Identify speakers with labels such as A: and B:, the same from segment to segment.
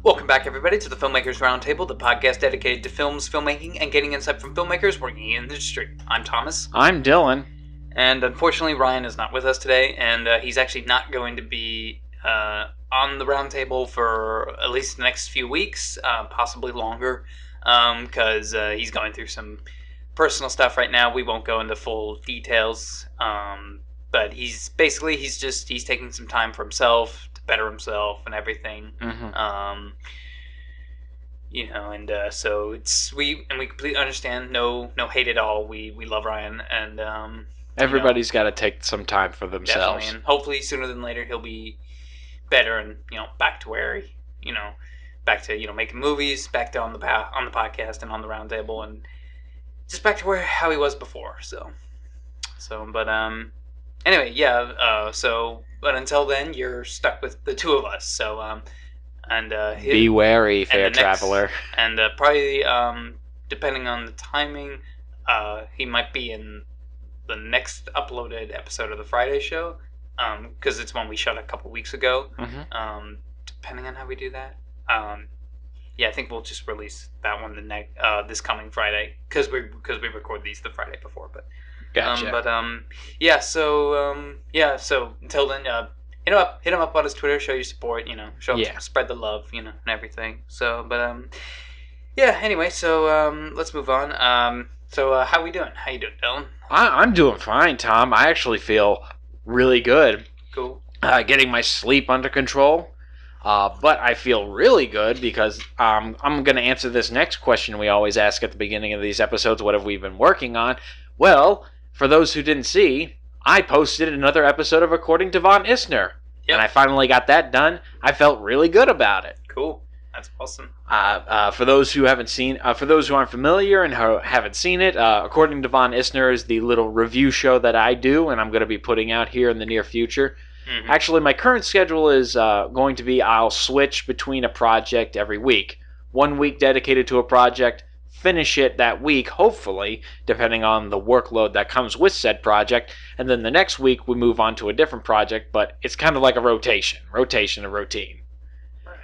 A: Welcome back, everybody, to the Filmmakers Roundtable, the podcast dedicated to films, filmmaking, and getting insight from filmmakers working in the industry. I'm Thomas.
B: I'm Dylan.
A: And unfortunately, Ryan is not with us today, and he's actually not going to be on the roundtable for at least the next few weeks, possibly longer, because he's going through some personal stuff right now. We won't go into full details, but he's taking some time for himself, better himself and everything.
B: Mm-hmm.
A: So we completely understand. No hate at all. We love Ryan, and
B: Everybody's got to take some time for themselves.
A: Definitely, and hopefully sooner than later he'll be better and back to where back to making movies, back to on the podcast and on the roundtable, and just back to how he was before. Anyway, yeah. But until then, you're stuck with the two of us. So,
B: be wary, fair traveler.
A: And probably, depending on the timing, he might be in the next uploaded episode of the Friday show, because it's one we shot a couple weeks ago.
B: Mm-hmm.
A: Depending on how we do that, I think we'll just release that one this coming Friday, because we record these the Friday before, but.
B: Gotcha.
A: So until then, hit him up on his Twitter, show your support, spread the love, and everything. So, anyway, so let's move on. How we doing? How you doing, Dylan?
B: I'm doing fine, Tom. I actually feel really good.
A: Cool.
B: Getting my sleep under control. But I feel really good because I'm going to answer this next question we always ask at the beginning of these episodes. What have we been working on? Well, for those who didn't see, I posted another episode of According to Von Isner. Yep. And I finally got that done. I felt really good about it.
A: Cool. That's awesome.
B: For those who aren't familiar and haven't seen it, According to Von Isner is the little review show that I do, and I'm going to be putting out here in the near future. Mm-hmm. Actually, my current schedule is going to be I'll switch between a project every week. 1 week dedicated to a project, finish it that week, hopefully, depending on the workload that comes with said project, and then the next week we move on to a different project, but it's kind of like a rotation of routine. Right.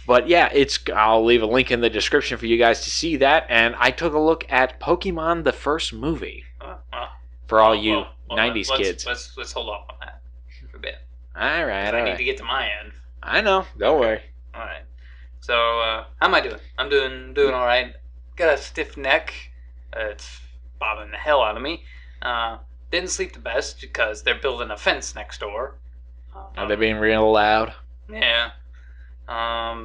B: But yeah, I'll leave a link in the description for you guys to see that, and I took a look at Pokemon the first movie. For all you 90s kids.
A: Let's hold off on that for a bit.
B: Alright.
A: I need to get to my end.
B: I know, don't worry.
A: Alright. So, how am I doing? I'm doing alright. Got a stiff neck. It's bothering the hell out of me. Didn't sleep the best because they're building a fence next door.
B: Are they being real loud?
A: Yeah.
B: How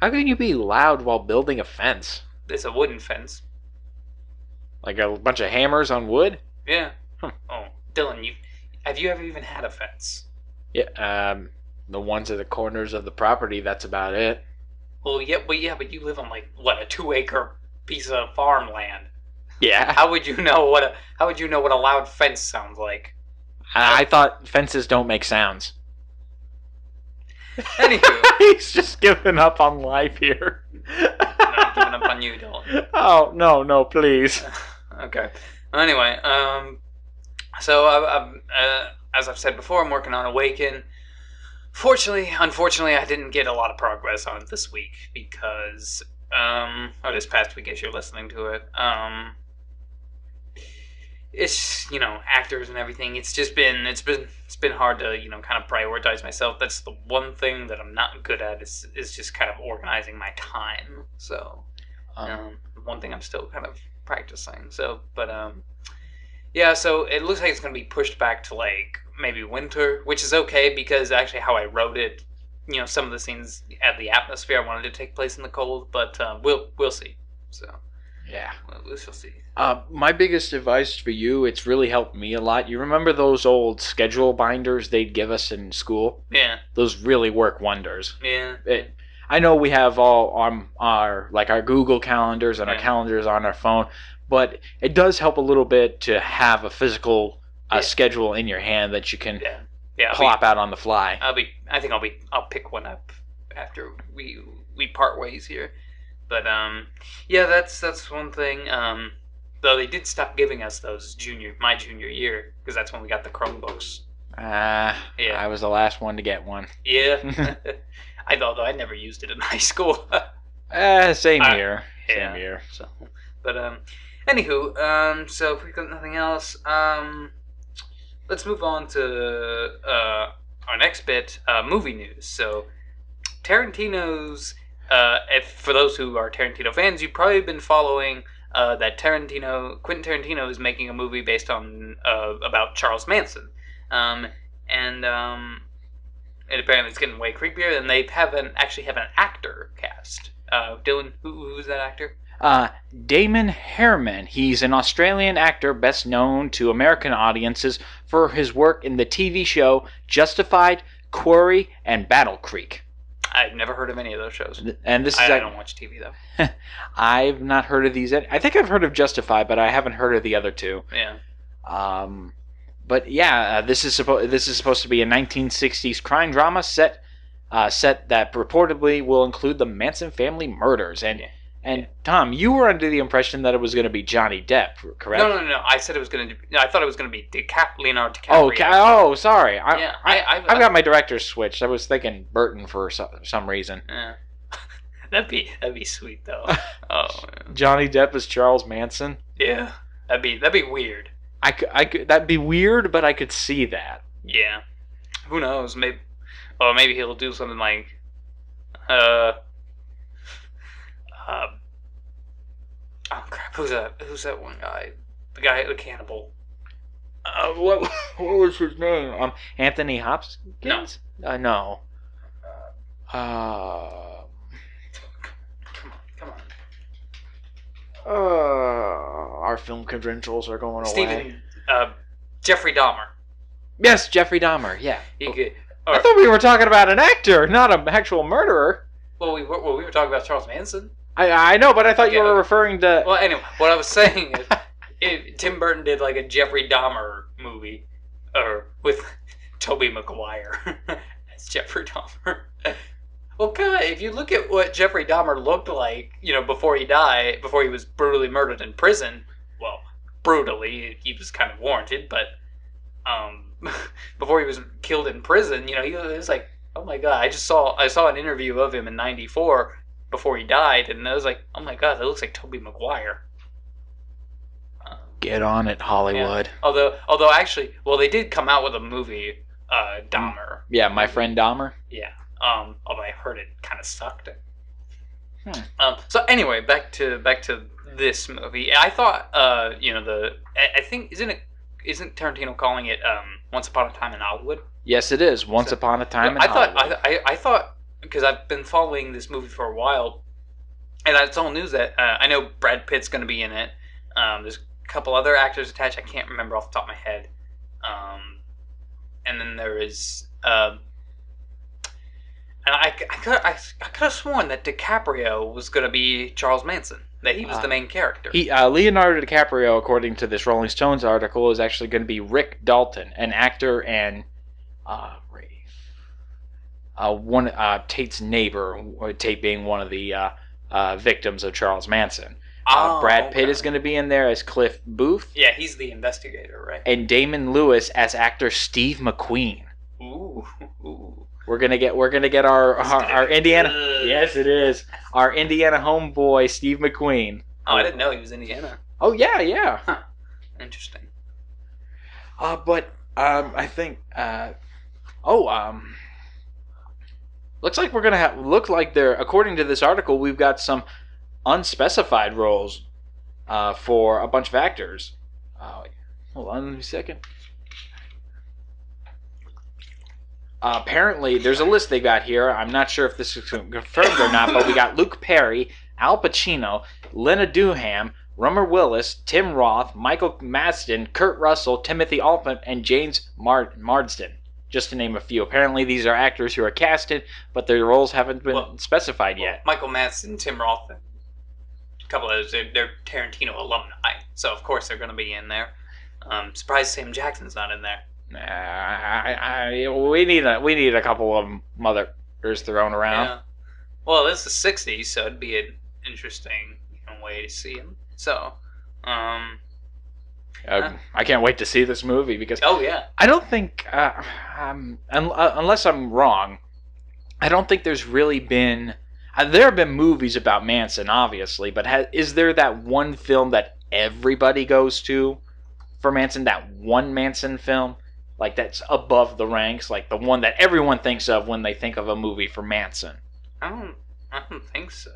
B: can you be loud while building a fence?
A: It's a wooden fence.
B: Like a bunch of hammers on wood?
A: Yeah. Oh, Dylan, have you ever even had a fence?
B: Yeah. The ones at the corners of the property. That's about it.
A: Well, but you live on a 2-acre piece of farmland.
B: Yeah.
A: How would you know what a loud fence sounds like?
B: I thought fences don't make sounds.
A: Anywho,
B: he's just giving up on life here.
A: No, I'm giving up on you, Dylan.
B: Oh no, please.
A: Okay. Anyway, so as I've said before, I'm working on Awaken. Unfortunately, I didn't get a lot of progress on it this week because, or this past week as you're listening to it. It's actors and everything. It's been hard to kind of prioritize myself. That's the one thing that I'm not good at is just kind of organizing my time. So, one thing I'm still kind of practicing. So, but so it looks like it's going to be pushed back to maybe winter, which is okay because actually how I wrote it, some of the scenes at the atmosphere I wanted to take place in the cold, but we'll see. So
B: yeah,
A: we shall see.
B: My biggest advice for you, it's really helped me a lot. You remember those old schedule binders they'd give us in school?
A: Yeah,
B: those really work wonders.
A: Yeah.
B: I know we have all our Google calendars and our calendars on our phone, but it does help a little bit to have a physical schedule in your hand that you can plop out on the fly.
A: I'll pick one up after we part ways here. But that's one thing. Though they did stop giving us those my junior year because that's when we got the Chromebooks.
B: I was the last one to get one.
A: Yeah. Although I never used it in high school.
B: Same here.
A: Yeah.
B: Same here.
A: So, but anywho, so if we got nothing else, let's move on to our next bit, movie news. So, Tarantino's. For those who are Tarantino fans, you've probably been following that Quentin Tarantino is making a movie based on about Charles Manson, and apparently it's getting way creepier. And they actually have an actor cast. Dylan, who's that actor?
B: Damon Herman. He's an Australian actor best known to American audiences for his work in the TV show Justified, Quarry, and Battle Creek.
A: I've never heard of any of those shows.
B: And this is
A: I don't watch TV though.
B: I've not heard of these. I think I've heard of Justified, but I haven't heard of the other two.
A: Yeah.
B: But yeah, this is supposed to be a 1960s crime drama set that purportedly will include the Manson family murders. And Tom, you were under the impression that it was going to be Johnny Depp, correct?
A: No. I said it was going to. I thought it was going to be Leonardo DiCaprio.
B: Oh, sorry.
A: I've
B: got my director switched. I was thinking Burton for some reason.
A: Yeah. that'd be sweet though. Oh.
B: Johnny Depp as Charles Manson.
A: Yeah. That'd be weird.
B: I could that'd be weird, but I could see that.
A: Yeah. Who knows? Maybe he'll do something like. Oh crap! Who's that one guy? The cannibal.
B: What was his name? Anthony Hopkins?
A: No.
B: No.
A: Come on.
B: Our film credentials are going away.
A: Jeffrey Dahmer.
B: Yes, Jeffrey Dahmer. Yeah.
A: I
B: thought we were talking about an actor, not an actual murderer.
A: Well, we were talking about Charles Manson.
B: I know, but I thought you were referring to...
A: Well, anyway, what I was saying is Tim Burton did like a Jeffrey Dahmer movie with Tobey Maguire as Jeffrey Dahmer. Well, God, if you look at what Jeffrey Dahmer looked like, before he died, before he was brutally murdered in prison, well, brutally, he was kind of warranted, but before he was killed in prison, he was like, oh my God, I saw an interview of him in '94 before he died, and I was like, oh my God, that looks like Tobey Maguire.
B: Get on it, Hollywood.
A: Yeah. Although actually, well, they did come out with a movie, Dahmer.
B: Yeah, My Friend Dahmer.
A: Yeah. Although I heard it kind of sucked. So anyway, back to this movie. I thought, I think isn't Tarantino calling it Once Upon a Time in Hollywood?
B: Yes, it is. Once Upon a Time in Hollywood.
A: I thought, because I've been following this movie for a while, and it's all news that I know Brad Pitt's going to be in it. There's a couple other actors attached. I can't remember off the top of my head. And then there is, and I could have sworn that DiCaprio was going to be Charles Manson. That he was the main character.
B: Leonardo DiCaprio, according to this Rolling Stones article, is actually going to be Rick Dalton, an actor and Tate's neighbor, Tate being one of the victims of Charles Manson. Brad Pitt is going to be in there as Cliff Booth.
A: Yeah, he's the investigator, right?
B: And Damon Lewis as actor Steve McQueen.
A: Ooh.
B: We're gonna get our Indiana. Yes, it is our Indiana homeboy Steve McQueen.
A: Oh, I didn't know he was Indiana.
B: Oh yeah.
A: Huh. Interesting.
B: But I think looks like we're gonna look like there. According to this article, we've got some unspecified roles for a bunch of actors. Hold on a second. Apparently, there's a list they got here. I'm not sure if this is confirmed or not, but we got Luke Perry, Al Pacino, Lena Dunham, Rumor Willis, Tim Roth, Michael Madsen, Kurt Russell, Timothy Olyphant, and James Marsden, just to name a few. Apparently, these are actors who are casted, but their roles haven't been specified yet.
A: Michael Madsen, Tim Roth, and a couple of others, they're Tarantino alumni, so of course they're going to be in there. Surprised Sam Jackson's not in there.
B: We need a couple of mothers thrown around.
A: Yeah. Well, this is the '60s, so it'd be an interesting way to see him. So,
B: I can't wait to see this movie because
A: I don't think
B: unless I'm wrong, I don't think there's really been. There have been movies about Manson, obviously, but is there that one film that everybody goes to for Manson? That one Manson film? Like, that's above the ranks? Like, the one that everyone thinks of when they think of a movie for Manson?
A: I don't. I don't think so.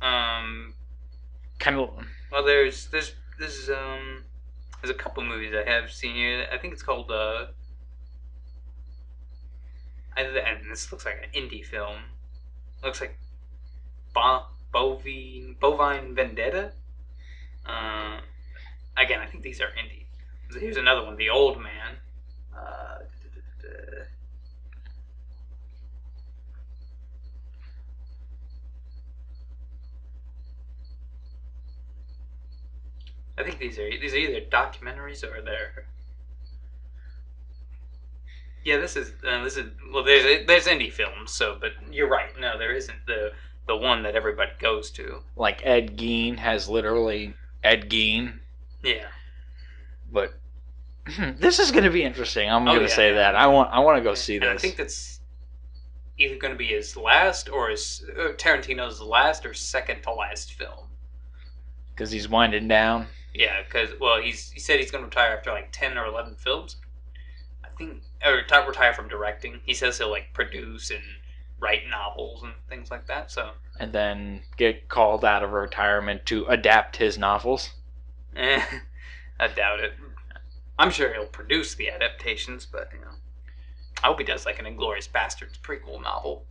B: Kind of.
A: Well, there's a couple movies I have seen here. I think it's called and this looks like an indie film. It looks like Bovine Vendetta. Again, I think these are indie. Here's another one, The Old Man. Uh, I think these are either documentaries or they're. Yeah, this is well. There's indie films, so but you're right. No, there isn't the one that everybody goes to.
B: Like Ed Gein has literally Ed Gein.
A: Yeah.
B: But this is going to be interesting. I'm going to say
A: yeah.
B: that. I want to go see this.
A: And I think that's either going to be his last or his Tarantino's last or second to last film.
B: Because he's winding down.
A: Yeah, because he said he's going to retire after like 10 or 11 films. I think or retire from directing. He says he'll like produce and write novels and things like that. So
B: and then get called out of retirement to adapt his novels.
A: I doubt it. I'm sure he'll produce the adaptations, but I hope he does like an Inglourious Basterds prequel novel,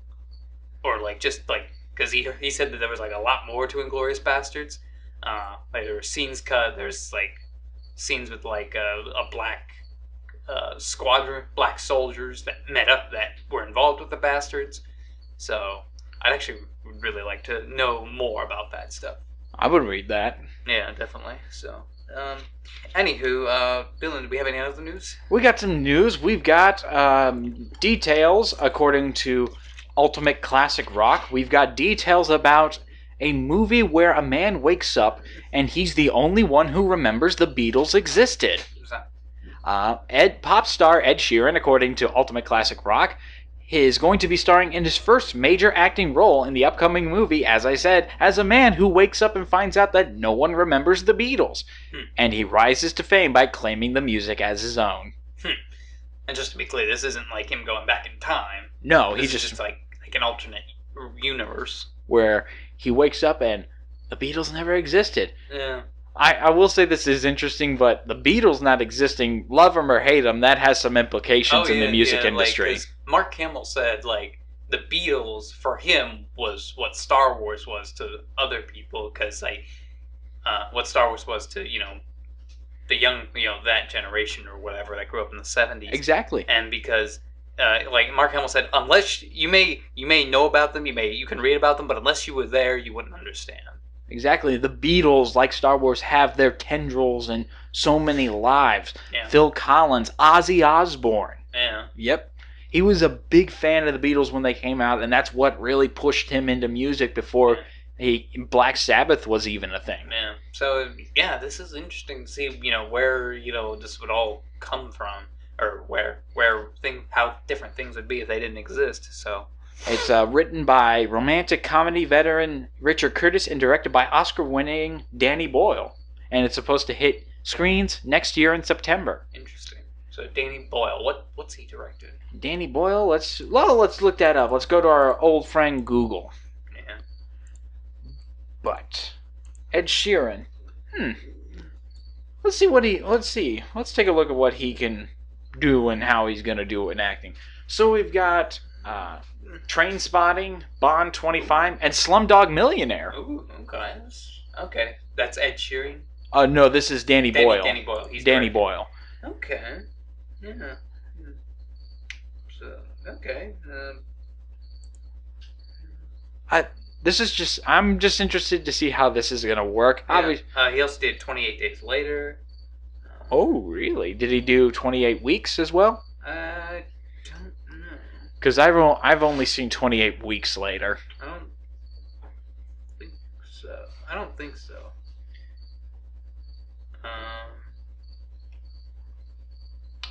A: or like just like because he said that there was like a lot more to Inglourious Basterds. Like there were scenes cut. There's like scenes with like a black squadron, black soldiers that met up that were involved with the bastards. So I'd actually really like to know more about that stuff.
B: I would read that.
A: Yeah, definitely. So, anywho, Dylan, do we have any other news?
B: We got some news. We've got details, according to Ultimate Classic Rock. We've got details about a movie where a man wakes up and he's the only one who remembers the Beatles existed.
A: Who's that?
B: Pop star Ed Sheeran, according to Ultimate Classic Rock, is going to be starring in his first major acting role in the upcoming movie, as I said, as a man who wakes up and finds out that no one remembers the Beatles. And he rises to fame by claiming the music as his own.
A: And just to be clear, this isn't like him going back in time.
B: No,
A: This is just like an alternate universe.
B: Where he wakes up and the Beatles never existed.
A: Yeah.
B: I will say this is interesting, but the Beatles not existing, love them or hate them, that has some implications in the music industry.
A: Like, Mark Hamill said, like, the Beatles, for him, was what Star Wars was to other people, because, like, what Star Wars was to, the young, that generation or whatever that grew up in the 70s.
B: Exactly.
A: And because, like Mark Hamill said, unless you may know about them, you can read about them, but unless you were there, you wouldn't understand.
B: Exactly. The Beatles, like Star Wars, have their tendrils in so many lives.
A: Yeah.
B: Phil Collins, Ozzy Osbourne.
A: Yeah.
B: Yep. He was a big fan of the Beatles when they came out, and that's what really pushed him into music before Black Sabbath was even a thing.
A: Yeah. So, yeah, this is interesting to see, where, this would all come from, or how different things would be if they didn't exist, so...
B: It's written by romantic comedy veteran Richard Curtis and directed by Oscar-winning Danny Boyle. And it's supposed to hit screens next year in September.
A: Interesting. So Danny Boyle, what's he directed?
B: Danny Boyle, let's look that up. Let's go to our old friend Google.
A: Yeah.
B: But Ed Sheeran. Let's see. Let's take a look at what he can do and how he's going to do it in acting. So we've got Trainspotting, Bond 25, and Slumdog Millionaire.
A: Ooh, okay. Okay. That's Ed Sheeran?
B: No, this is Danny Boyle.
A: Danny Boyle. He's
B: Danny
A: directed.
B: Boyle.
A: Okay. Yeah. So, okay.
B: I'm just interested to see how this is going to work.
A: Yeah. He also did 28 Days Later.
B: Oh, really? Did he do 28 Weeks as well?
A: I don't know.
B: Because I've only seen 28 Weeks Later.
A: I don't think so.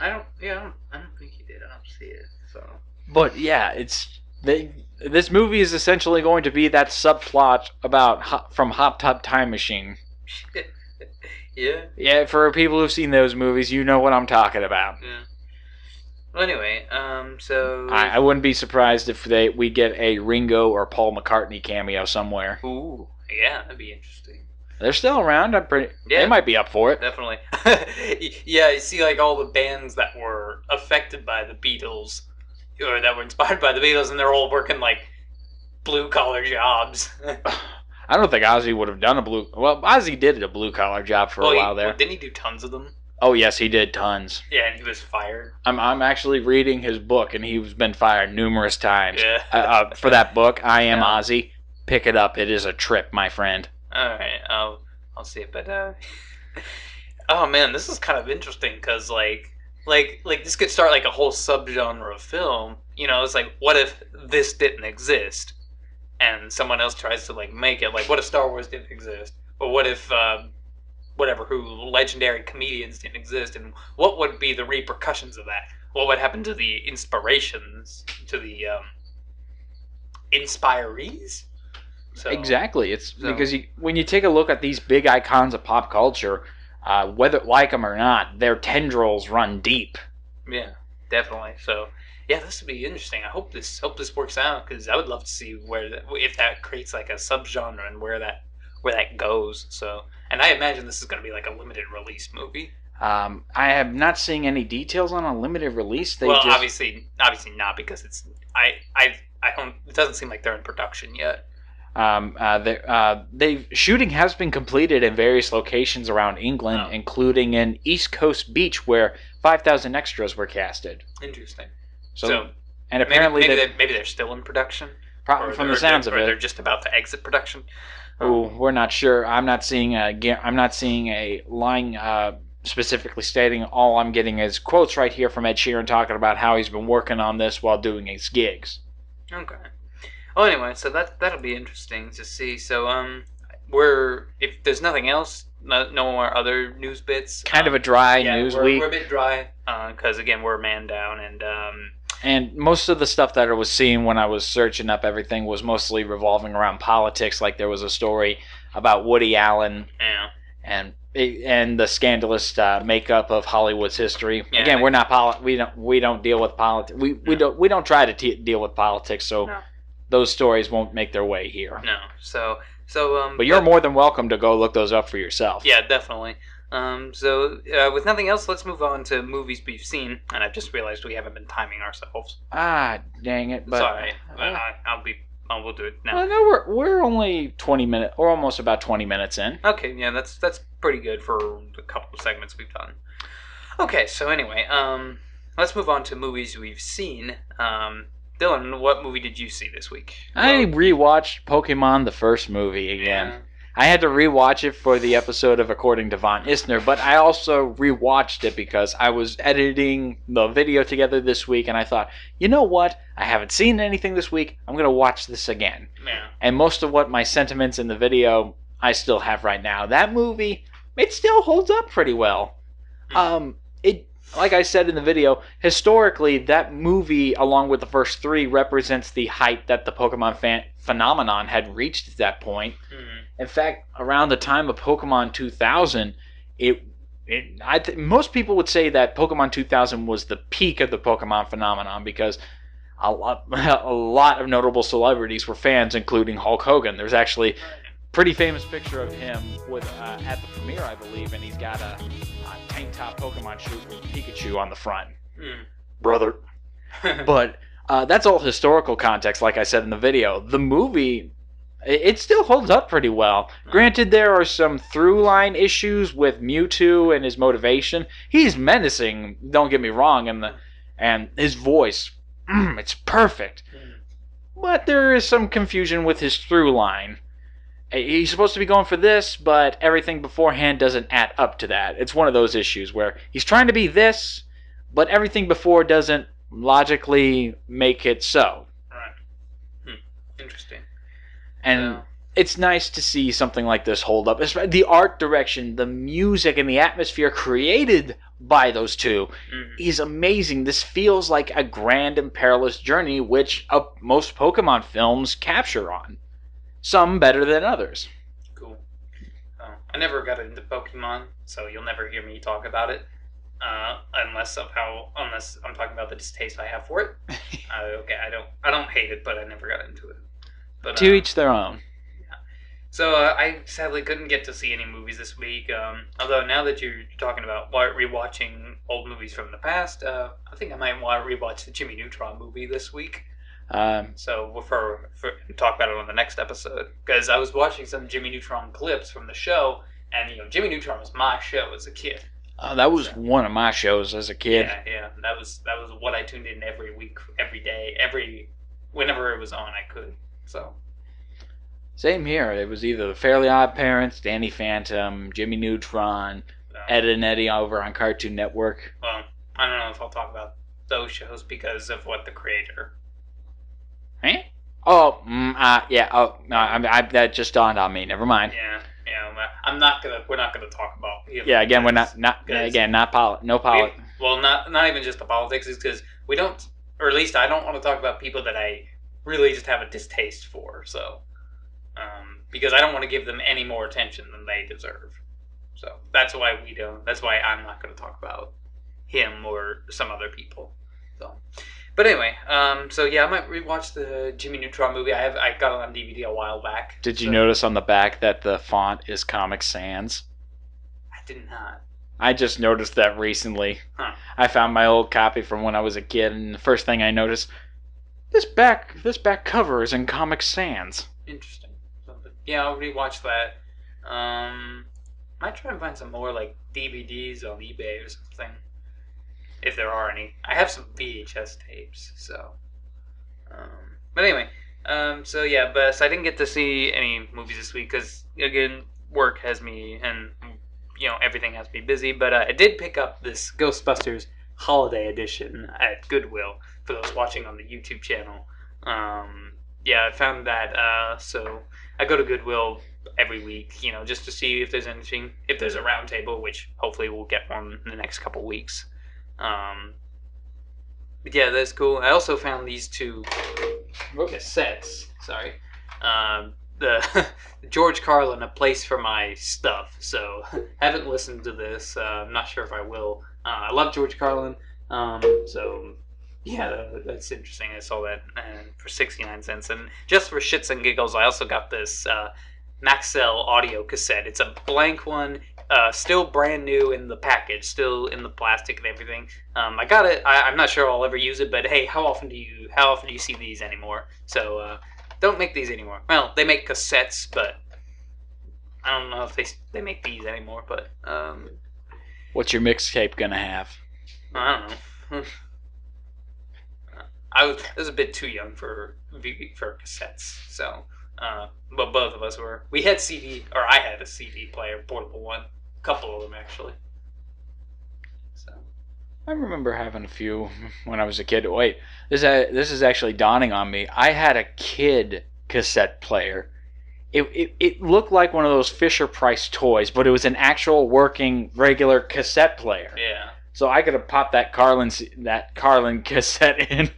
A: I don't think he did. I don't see it. So.
B: But yeah, it's This movie is essentially going to be that subplot about from Hot Tub Time Machine.
A: Yeah.
B: Yeah, for people who've seen those movies, you know what I'm talking about.
A: Yeah. Well, anyway, so
B: I wouldn't be surprised if we get a Ringo or Paul McCartney cameo somewhere.
A: Ooh, yeah, that'd be interesting.
B: They're still around. They might be up for it.
A: Definitely. Yeah, you see, like all the bands that were affected by the Beatles, or that were inspired by the Beatles, and they're all working like blue collar jobs.
B: I don't think Ozzy would have done Well, Ozzy did a blue collar job for a while there.
A: Didn't he do tons of them?
B: Oh yes, he did tons.
A: Yeah, and he was fired.
B: I'm actually reading his book, and he's been fired numerous times.
A: Yeah.
B: For that book, I Am Ozzy. Pick it up. It is a trip, my friend.
A: All right, I'll see it. But oh man, this is kind of interesting because like this could start like a whole subgenre of film. You know, it's like, what if this didn't exist, and someone else tries to like make it? Like, what if Star Wars didn't exist, or what if legendary comedians didn't exist, and what would be the repercussions of that? What would happen to the inspirations, to the inspirees?
B: Exactly. Because when you take a look at these big icons of pop culture, whether like them or not, their tendrils run deep.
A: Yeah, definitely. So, yeah, this would be interesting. I hope this works out, because I would love to see if that creates like a subgenre and where that goes. So, and I imagine this is going to be like a limited release movie.
B: I am not seeing any details on a limited release.
A: Obviously not, because it's I don't. It doesn't seem like they're in production yet.
B: Shooting has been completed in various locations around England, including in East Coast Beach, where 5,000 extras were casted.
A: Interesting.
B: So and apparently
A: maybe they're still in production.
B: From the sounds of it,
A: they're just about to exit production.
B: Oh, we're not sure. I'm not seeing a line specifically stating. All I'm getting is quotes right here from Ed Sheeran talking about how he's been working on this while doing his gigs.
A: Okay. Well, anyway, so that'll be interesting to see. So, if there's nothing else, no more other news bits.
B: Kind of a dry news week.
A: We're a bit dry because again we're a man down,
B: and most of the stuff that I was seeing when I was searching up everything was mostly revolving around politics. Like there was a story about Woody Allen, and the scandalous makeup of Hollywood's history. Yeah, again, we're not we don't deal with politics. We don't try to deal with politics. So. No. Those stories won't make their way here.
A: No. So.
B: But you're more than welcome to go look those up for yourself.
A: Yeah, definitely. With nothing else, let's move on to movies we've seen. And I've just realized we haven't been timing ourselves.
B: Ah, dang it! But
A: sorry, we'll do it now.
B: No, we're only 20 minutes, or almost about 20 minutes in.
A: Okay, yeah, that's pretty good for the couple of segments we've done. Okay, so anyway, let's move on to movies we've seen. Dylan, what movie did you see this week?
B: I rewatched Pokemon, the first movie, again. Yeah. I had to rewatch it for the episode of According to Von Isner, but I also rewatched it because I was editing the video together this week, and I thought, you know what? I haven't seen anything this week. I'm going to watch this again. Yeah. And most of what my sentiments in the video I still have right now. That movie, it still holds up pretty well. Like I said in the video, historically, that movie, along with the first three, represents the height that the Pokemon phenomenon had reached at that point. Mm-hmm. In fact, around the time of Pokemon 2000, most people would say that Pokemon 2000 was the peak of the Pokemon phenomenon because a lot of notable celebrities were fans, including Hulk Hogan. There's actually a pretty famous picture of him at the premiere, I believe, and he's got a tank top Pokemon shoe with Pikachu on the front. Brother. But that's all historical context, like I said in the video. The movie, it still holds up pretty well. Granted, there are some through-line issues with Mewtwo and his motivation. He's menacing, don't get me wrong, and his voice, it's perfect. But there is some confusion with his through-line. He's supposed to be going for this, but everything beforehand doesn't add up to that. It's one of those issues where he's trying to be this, but everything before doesn't logically make it so.
A: Right. Interesting.
B: And it's nice to see something like this hold up. The art direction, the music, and the atmosphere created by those two is amazing. This feels like a grand and perilous journey, which most Pokemon films capture on. Some better than others.
A: Cool. I never got into Pokemon, so you'll never hear me talk about it. Unless I'm talking about the distaste I have for it. Okay, I don't hate it, but I never got into it. But
B: to each their own.
A: Yeah. So I sadly couldn't get to see any movies this week. Although now that you're talking about rewatching old movies from the past, I think I might want to rewatch the Jimmy Neutron movie this week. So we'll talk about it on the next episode, because I was watching some Jimmy Neutron clips from the show, and Jimmy Neutron was my show as a kid.
B: That was one of my shows as a kid.
A: Yeah. That was what I tuned in every week, every day, whenever it was on, I could. So.
B: Same here. It was either the Fairly Odd Parents, Danny Phantom, Jimmy Neutron, Ed and Eddie over on Cartoon Network.
A: Well, I don't know if I'll talk about those shows because of what the creator.
B: Eh? Oh, yeah. Oh, no, that just dawned on me. Never mind.
A: Yeah. We're not gonna talk about.
B: Yeah, again, we're not no politics.
A: Well, not even just the politics, is because we don't, or at least I don't want to talk about people that I really just have a distaste for. So, because I don't want to give them any more attention than they deserve. So that's why we don't. That's why I'm not going to talk about him or some other people. So, but anyway, so yeah, I might rewatch the Jimmy Neutron movie. I got it on DVD a while back.
B: Did you notice on the back that the font is Comic Sans?
A: I did not.
B: I just noticed that recently.
A: Huh.
B: I found my old copy from when I was a kid, and the first thing I noticed, this back cover is in Comic Sans.
A: Interesting. So, yeah, I'll rewatch that. Might try and find some more like DVDs on eBay or something, if there are any. I have some VHS tapes, so. But anyway, so yeah, so I didn't get to see any movies this week because again, work has me, and everything has me busy. But I did pick up this Ghostbusters Holiday Edition at Goodwill for those watching on the YouTube channel. Yeah, I found that. So I go to Goodwill every week, just to see if there's anything, if there's a round table, which hopefully we'll get one in the next couple weeks. But yeah, that's cool. I also found these two cassettes. Sorry, the George Carlin, A Place for My Stuff. So haven't listened to this. I'm not sure if I will. I love George Carlin. So yeah, that's interesting. I saw that for 69 cents, and just for shits and giggles, I also got this Maxell audio cassette. It's a blank one, still brand new in the package, still in the plastic and everything. I got it. I'm not sure I'll ever use it, but hey, how often do you see these anymore? So don't make these anymore. Well, they make cassettes, but I don't know if they make these anymore. But
B: what's your mixtape gonna have?
A: I don't know. I was a bit too young for cassettes, so. But both of us were. We had I had a CD player, portable one. A couple of them, actually. So.
B: I remember having a few when I was a kid. Wait, this is actually dawning on me. I had a kid cassette player. It looked like one of those Fisher-Price toys, but it was an actual working, regular cassette player.
A: Yeah.
B: So I could have popped that Carlin cassette in.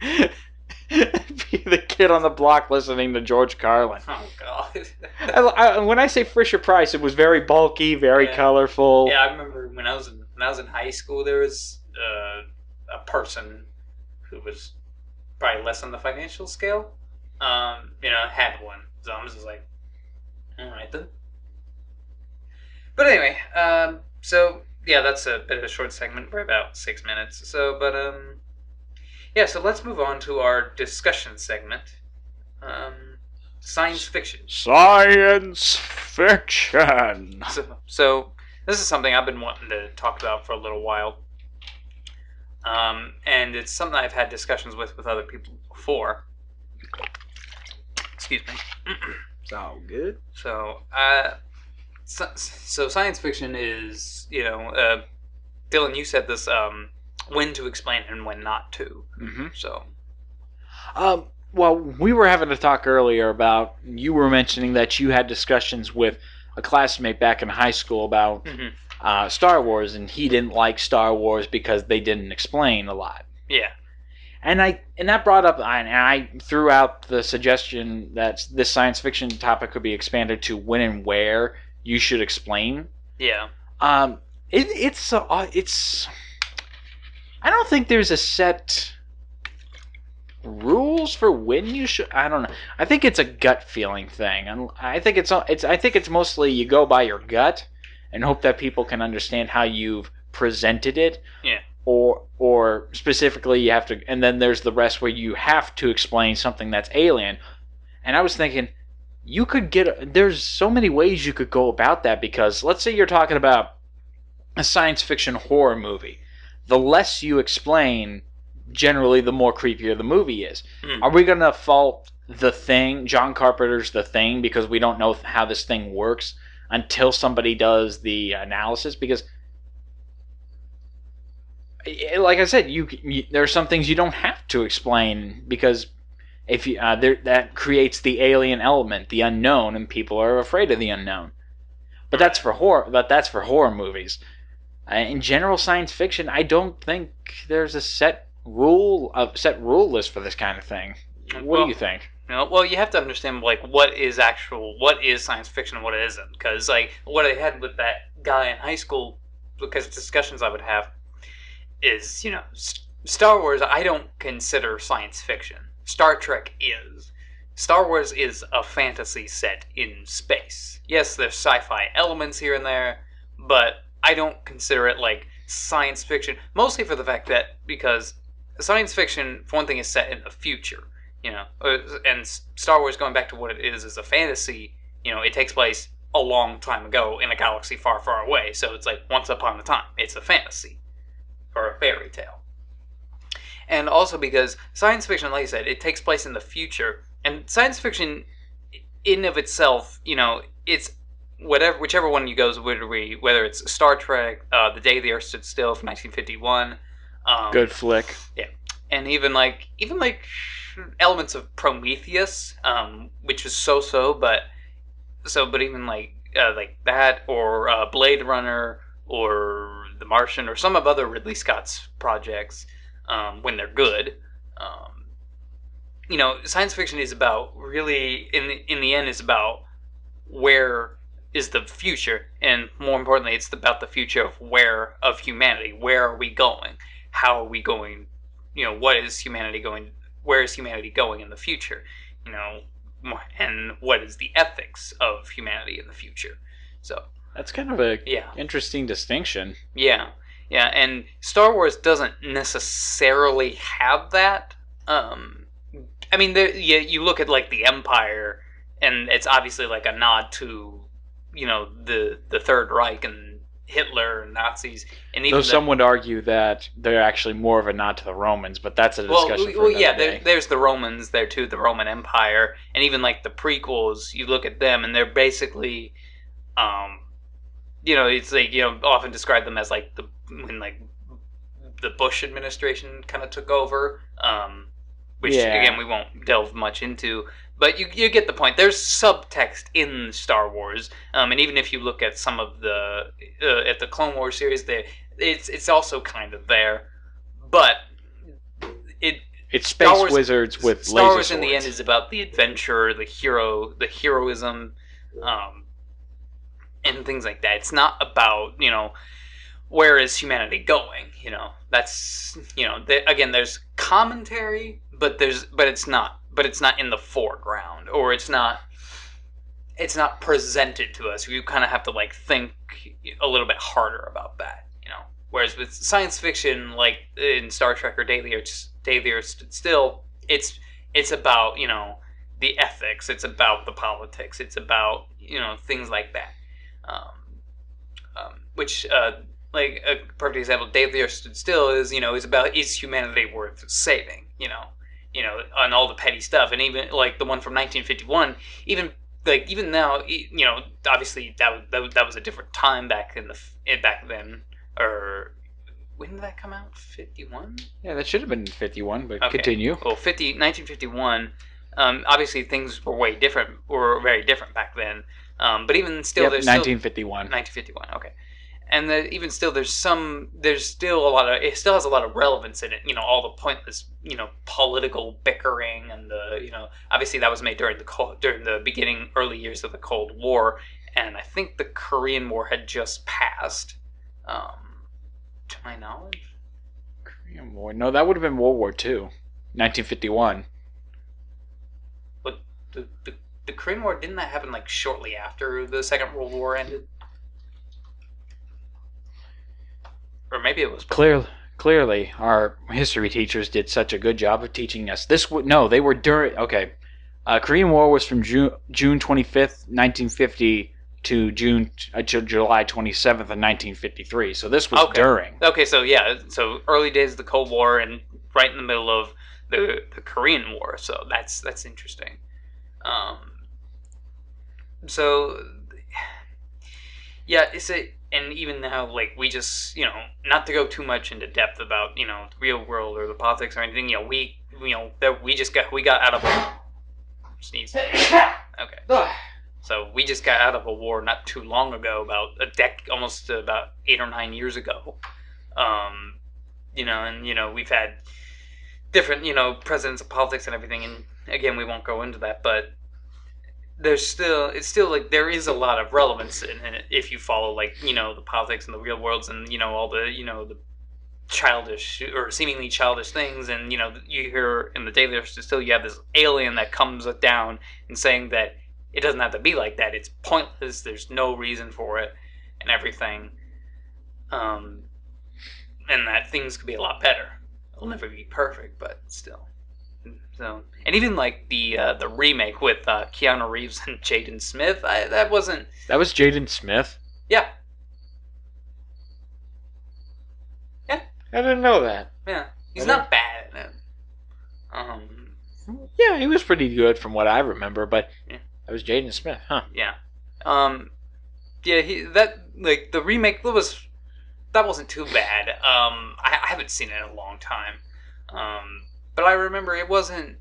B: Be the kid on the block listening to George Carlin.
A: Oh God!
B: When I say Fisher Price, it was very bulky, very colorful.
A: Yeah, I remember when I was in high school, there was a person who was probably less on the financial scale. Had one, so I'm just like, all right then. But anyway, so yeah, that's a bit of a short segment. We're about 6 minutes. So, but yeah, so let's move on to our discussion segment. Science fiction.
B: Science fiction.
A: So this is something I've been wanting to talk about for a little while. And it's something I've had discussions with other people before. Excuse me.
B: It's all good.
A: So science fiction is, Dylan, you said this, when to explain and when not to.
B: Mm-hmm.
A: So,
B: well, we were having a talk earlier about, you were mentioning that you had discussions with a classmate back in high school about Star Wars, and he didn't like Star Wars because they didn't explain a lot.
A: Yeah.
B: And that brought up, and I threw out the suggestion that this science fiction topic could be expanded to when and where you should explain.
A: Yeah.
B: It's I don't think there's a set rules for when you should. I don't know. I think it's a gut feeling thing, and I think it's mostly you go by your gut and hope that people can understand how you've presented it.
A: Yeah.
B: Or specifically you have to, and then there's the rest where you have to explain something that's alien. And I was thinking, there's so many ways you could go about that, because let's say you're talking about a science fiction horror movie. The less you explain, generally the more creepier the movie is. Are we going to fault The Thing, John Carpenter's The Thing, because we don't know how this thing works until somebody does the analysis? Because, like I said, there are some things you don't have to explain, because if you that creates the alien element, the unknown, and people are afraid of the unknown. But that's for horror. But that's for horror movies. In general science fiction, I don't think there's a set rule list for this kind of thing. What do you think?
A: Well, you have to understand what is science fiction and what it isn't. Because what I had with that guy in high school, because discussions I would have, is Star Wars I don't consider science fiction. Star Trek is. Star Wars is a fantasy set in space. Yes, there's sci-fi elements here and there, but I don't consider it science fiction, mostly for the fact that because science fiction, for one thing, is set in the future, and Star Wars, going back to what it is a fantasy, it takes place a long time ago in a galaxy far, far away, so it's once upon a time. It's a fantasy, or a fairy tale. And also because science fiction, like I said, it takes place in the future, and science fiction in of itself, it's whichever one you go, whether it's Star Trek, The Day the Earth Stood Still from 1951,
B: good flick.
A: Yeah, and even elements of Prometheus, which was so-so, but even like that, or Blade Runner, or The Martian, or some of other Ridley Scott's projects, when they're good. Science fiction is about, really, in the end, is about where is the future, and more importantly, it's about the future of humanity. Where are we going? How are we going? What is humanity going? Where is humanity going in the future? And what is the ethics of humanity in the future? So
B: that's kind of a interesting distinction.
A: Yeah, and Star Wars doesn't necessarily have that. You look at the Empire, and it's obviously a nod to the Third Reich and Hitler and Nazis, and even
B: some would argue that they're actually more of a nod to the Romans, but that's a discussion for another day.
A: There's the Romans there too, the Roman Empire, and even the prequels. You look at them, and they're basically, it's often describe them as when the Bush administration kind of took over, which again we won't delve much into. But you get the point. There's subtext in Star Wars, and even if you look at some of the Clone Wars series, it's also kind of there. But
B: it's space wizards with laser swords.
A: Star Wars in the end is about the adventure, the heroism, and things like that. It's not about where is humanity going. That's again, there's commentary, but it's not in the foreground, or it's not presented to us. You kind of have to think a little bit harder about that, Whereas with science fiction, like in Star Trek or Day the Earth Stood Still, it's about the ethics, it's about the politics, it's about things like that. Which like a perfect example, Day the Earth Stood Still is about, is humanity worth saving? On all the petty stuff, and even the one from 1951, even now, obviously that was a different time back then, or when did that come out? 51?
B: Yeah, that should have been 51, but
A: Okay.
B: continue.
A: Well, 1951. Obviously, things were very different back then. But even still,
B: Yep,
A: there's
B: 1951.
A: 1951. Okay. And even still, there's still a lot of, it still has a lot of relevance in it. You know, all the pointless, political bickering and obviously that was made during the early years of the Cold War, and I think the Korean War had just passed, to my knowledge.
B: Korean War? No, that would have been World War II, 1951.
A: But the Korean War, didn't that happen like shortly after the Second World War ended? Or maybe it was
B: Clearly, our history teachers did such a good job of teaching us. No, they were during. Okay, Korean War was from June 25th, 1950 to July 27th of 1953. So this was during.
A: Okay, so yeah, so early days of the Cold War and right in the middle of the Korean War. So that's interesting. So yeah, and even now, like, we just, not to go too much into depth about, the real world or the politics or anything, we got out of a sneeze. Okay. So we just got out of a war not too long ago, almost about 8 or 9 years ago. And we've had different, presidents of politics and everything, and again, we won't go into that, but it's still like there is a lot of relevance in it if you follow, like, the politics and the real worlds and all the the childish or seemingly childish things, and you hear in the daily still you have this alien that comes down and saying that it doesn't have to be like that, it's pointless, there's no reason for it and everything, and that things could be a lot better. It'll never be perfect, but still. So, and even like the remake with Keanu Reeves and Jaden Smith, that was
B: Jaden Smith?
A: Yeah.
B: I didn't know that.
A: Yeah, he's not bad in it.
B: Yeah, he was pretty good from what I remember, but yeah. That was Jaden Smith, huh?
A: Yeah. Yeah, the remake that wasn't too bad. I haven't seen it in a long time. But I remember it wasn't.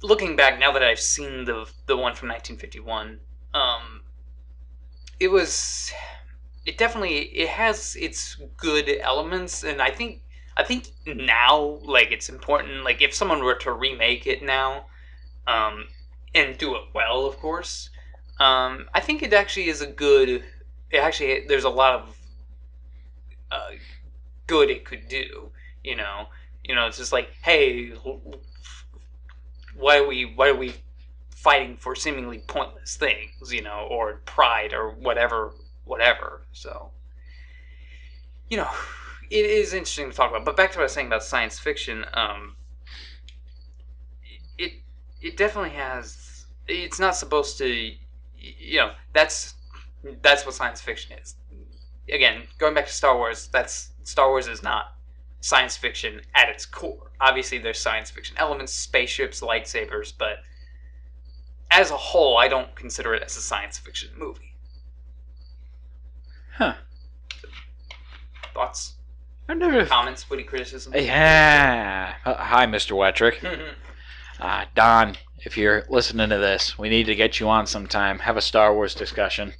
A: Looking back now that I've seen the one from 1951, it has its good elements, and I think now, like, it's important, like, if someone were to remake it now, and do it well, of course, I think it actually is there's a lot of good it could do, it's just like, hey, why are we fighting for seemingly pointless things, or pride or whatever. So, it is interesting to talk about. But back to what I was saying about science fiction, it definitely has. It's not supposed to, that's what science fiction is. Again, going back to Star Wars, Star Wars is not science fiction at its core. Obviously, there's science fiction elements, spaceships, lightsabers, but as a whole, I don't consider it as a science fiction movie.
B: Huh.
A: Thoughts?
B: Comments?
A: Witty criticism?
B: Yeah. Hi, Mr. Wettrick. Don, if you're listening to this, we need to get you on sometime. Have a Star Wars discussion.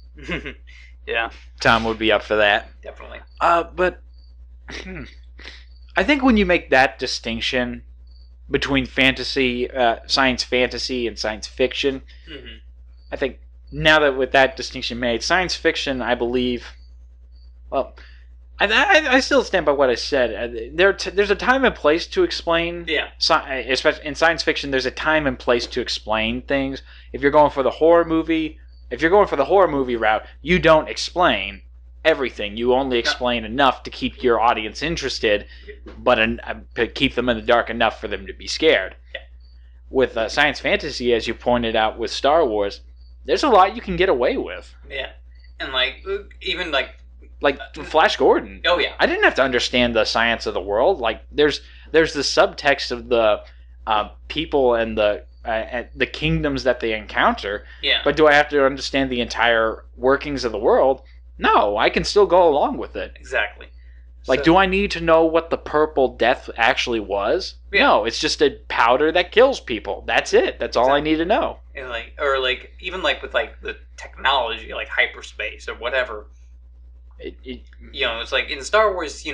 A: Yeah.
B: Tom would be up for that.
A: Definitely.
B: But I think when you make that distinction between science fantasy and science fiction, I think now that with that distinction made, science fiction, I believe, well, I still stand by what I said. There's a time and place to explain.
A: Yeah.
B: Especially in science fiction, there's a time and place to explain things. If you're going for the horror movie route, you don't explain everything. You only explain enough to keep your audience interested, but to keep them in the dark enough for them to be scared.
A: Yeah.
B: With science fantasy, as you pointed out with Star Wars, there's a lot you can get away with.
A: Yeah. And even
B: Flash Gordon.
A: Oh yeah.
B: I didn't have to understand the science of the world. Like there's the subtext of the people and the kingdoms that they encounter.
A: Yeah.
B: But do I have to understand the entire workings of the world? No, I can still go along with it.
A: Exactly.
B: Like, do I need to know what the purple death actually was? Yeah. No, it's just a powder that kills people. That's it. That's all I need to know.
A: And even with the technology, like hyperspace or whatever. It's like in Star Wars,